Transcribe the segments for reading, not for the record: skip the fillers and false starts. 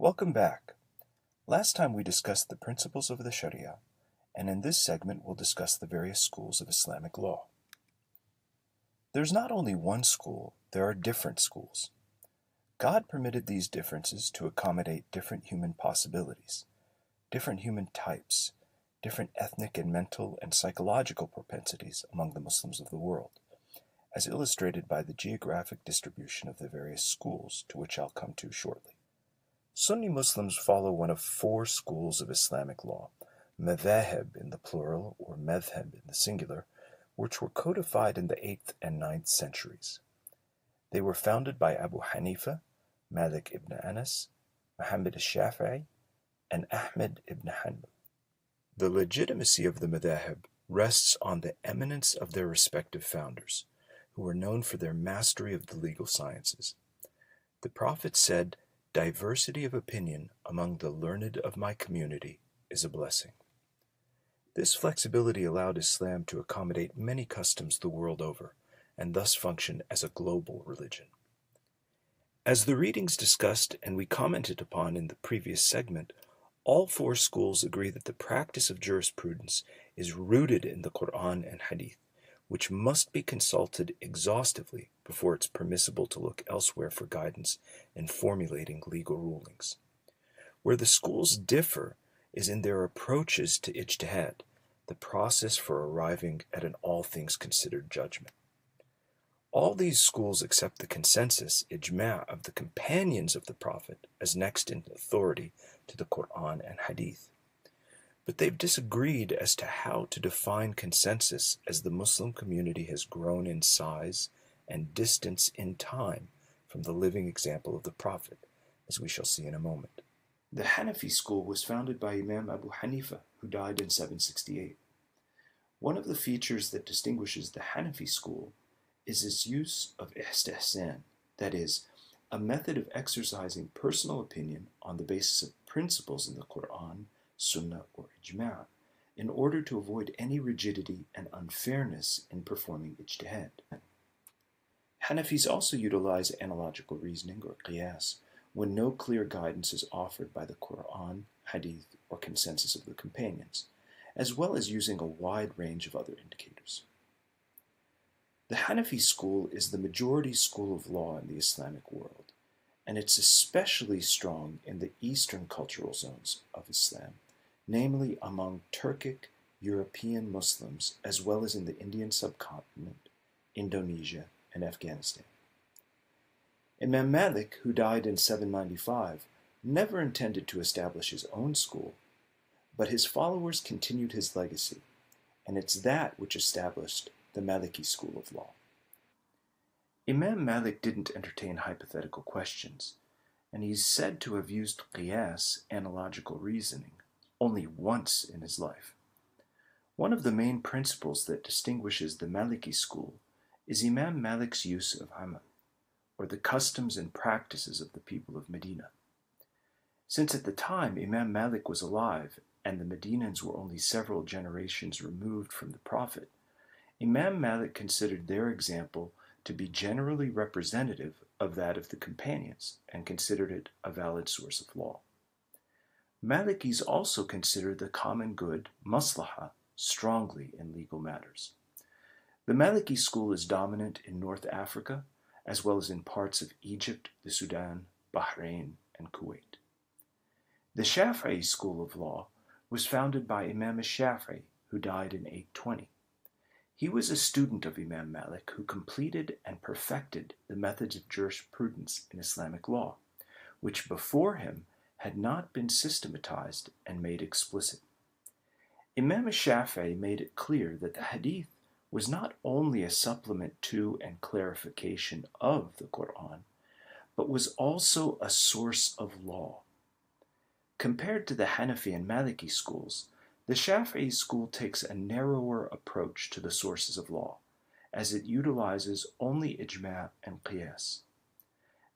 Welcome back. Last time we discussed the principles of the Sharia, and in this segment we'll discuss the various schools of Islamic law. There's not only one school, there are different schools. God permitted these differences to accommodate different human possibilities, different human types, different ethnic and mental and psychological propensities among the Muslims of the world, as illustrated by the geographic distribution of the various schools, to which I'll come to shortly. Sunni Muslims follow one of four schools of Islamic law, madhahib in the plural or madhhab in the singular, which were codified in the 8th and 9th centuries. They were founded by Abu Hanifa, Malik ibn Anas, Muhammad al-Shafi'i, and Ahmed ibn Hanbal. The legitimacy of the madhahib rests on the eminence of their respective founders, who were known for their mastery of the legal sciences. The Prophet said, "Diversity of opinion among the learned of my community is a blessing." This flexibility allowed Islam to accommodate many customs the world over, and thus function as a global religion. As the readings discussed and we commented upon in the previous segment, all four schools agree that the practice of jurisprudence is rooted in the Quran and Hadith, which must be consulted exhaustively before it's permissible to look elsewhere for guidance in formulating legal rulings. Where the schools differ is in their approaches to ijtihad, the process for arriving at an all things considered judgment. All these schools accept the consensus, ijma' of the companions of the Prophet as next in authority to the Quran and Hadith. But they've disagreed as to how to define consensus as the Muslim community has grown in size and distance in time from the living example of the Prophet, as we shall see in a moment. The Hanafi school was founded by Imam Abu Hanifa, who died in 768. One of the features that distinguishes the Hanafi school is its use of istihsan, that is, a method of exercising personal opinion on the basis of principles in the Quran, Sunnah, or Ijma', in order to avoid any rigidity and unfairness in performing ijtihad. Hanafis also utilize analogical reasoning, or qiyas, when no clear guidance is offered by the Quran, Hadith, or consensus of the companions, as well as using a wide range of other indicators. The Hanafi school is the majority school of law in the Islamic world, and it's especially strong in the eastern cultural zones of Islam, namely among Turkic European Muslims, as well as in the Indian subcontinent, Indonesia, and Afghanistan. Imam Malik, who died in 795, never intended to establish his own school, but his followers continued his legacy, and it's that which established the Maliki school of law. Imam Malik didn't entertain hypothetical questions, and he's said to have used qiyas, analogical reasoning, only once in his life. One of the main principles that distinguishes the Maliki school is Imam Malik's use of amal, or the customs and practices of the people of Medina. Since at the time Imam Malik was alive and the Medinans were only several generations removed from the Prophet, Imam Malik considered their example to be generally representative of that of the companions and considered it a valid source of law. Malikis also consider the common good, maslaha, strongly in legal matters. The Maliki school is dominant in North Africa, as well as in parts of Egypt, the Sudan, Bahrain, and Kuwait. The Shafi'i school of law was founded by Imam al-Shafi'i, who died in 820. He was a student of Imam Malik, who completed and perfected the methods of jurisprudence in Islamic law, which before him had not been systematized and made explicit. Imam al-Shafi'i made it clear that the Hadith was not only a supplement to and clarification of the Quran, but was also a source of law. Compared to the Hanafi and Maliki schools, the Shafi'i school takes a narrower approach to the sources of law, as it utilizes only ijma' and qiyas.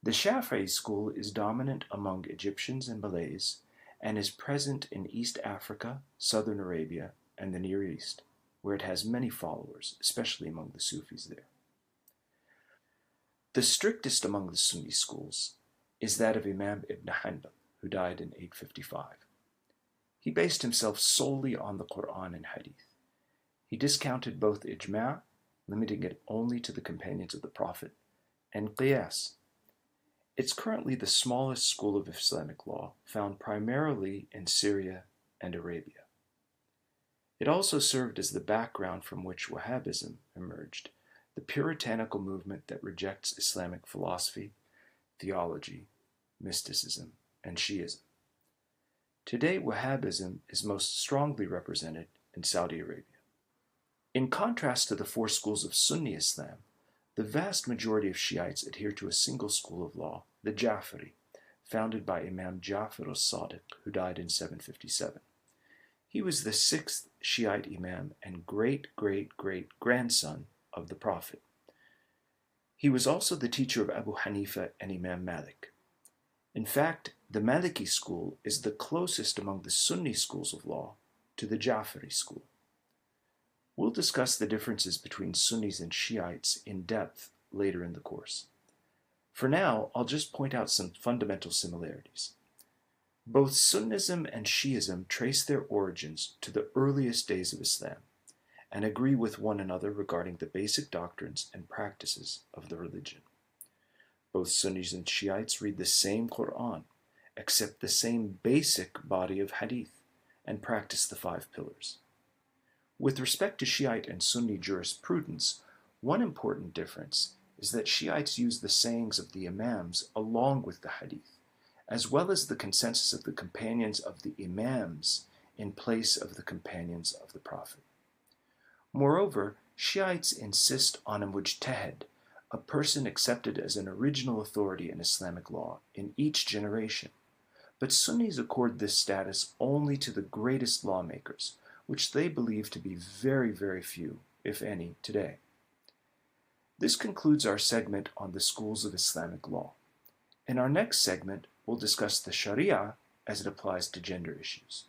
The Shafi'i school is dominant among Egyptians and Malays, and is present in East Africa, Southern Arabia, and the Near East, where it has many followers, especially among the Sufis there. The strictest among the Sunni schools is that of Imam ibn Hanbal, who died in 855. He based himself solely on the Quran and Hadith. He discounted both ijma', limiting it only to the companions of the Prophet, and qiyas. It's currently the smallest school of Islamic law, found primarily in Syria and Arabia. It also served as the background from which Wahhabism emerged, the puritanical movement that rejects Islamic philosophy, theology, mysticism, and Shiism. Today, Wahhabism is most strongly represented in Saudi Arabia. In contrast to the four schools of Sunni Islam, the vast majority of Shiites adhere to a single school of law, the Ja'fari, founded by Imam Ja'far al-Sadiq, who died in 757. He was the sixth Shiite Imam and great-great-great-grandson of the Prophet. He was also the teacher of Abu Hanifa and Imam Malik. In fact, the Maliki school is the closest among the Sunni schools of law to the Ja'fari school. We'll discuss the differences between Sunnis and Shiites in depth later in the course. For now, I'll just point out some fundamental similarities. Both Sunnism and Shiism trace their origins to the earliest days of Islam and agree with one another regarding the basic doctrines and practices of the religion. Both Sunnis and Shiites read the same Quran, accept the same basic body of Hadith, and practice the 5 pillars. With respect to Shiite and Sunni jurisprudence, one important difference is that Shiites use the sayings of the Imams along with the Hadith, as well as the consensus of the companions of the Imams in place of the companions of the Prophet. Moreover, Shiites insist on a mujtahid, a person accepted as an original authority in Islamic law in each generation, but Sunnis accord this status only to the greatest lawmakers, which they believe to be very, very few, if any, today. This concludes our segment on the schools of Islamic law. In our next segment, we'll discuss the Sharia as it applies to gender issues.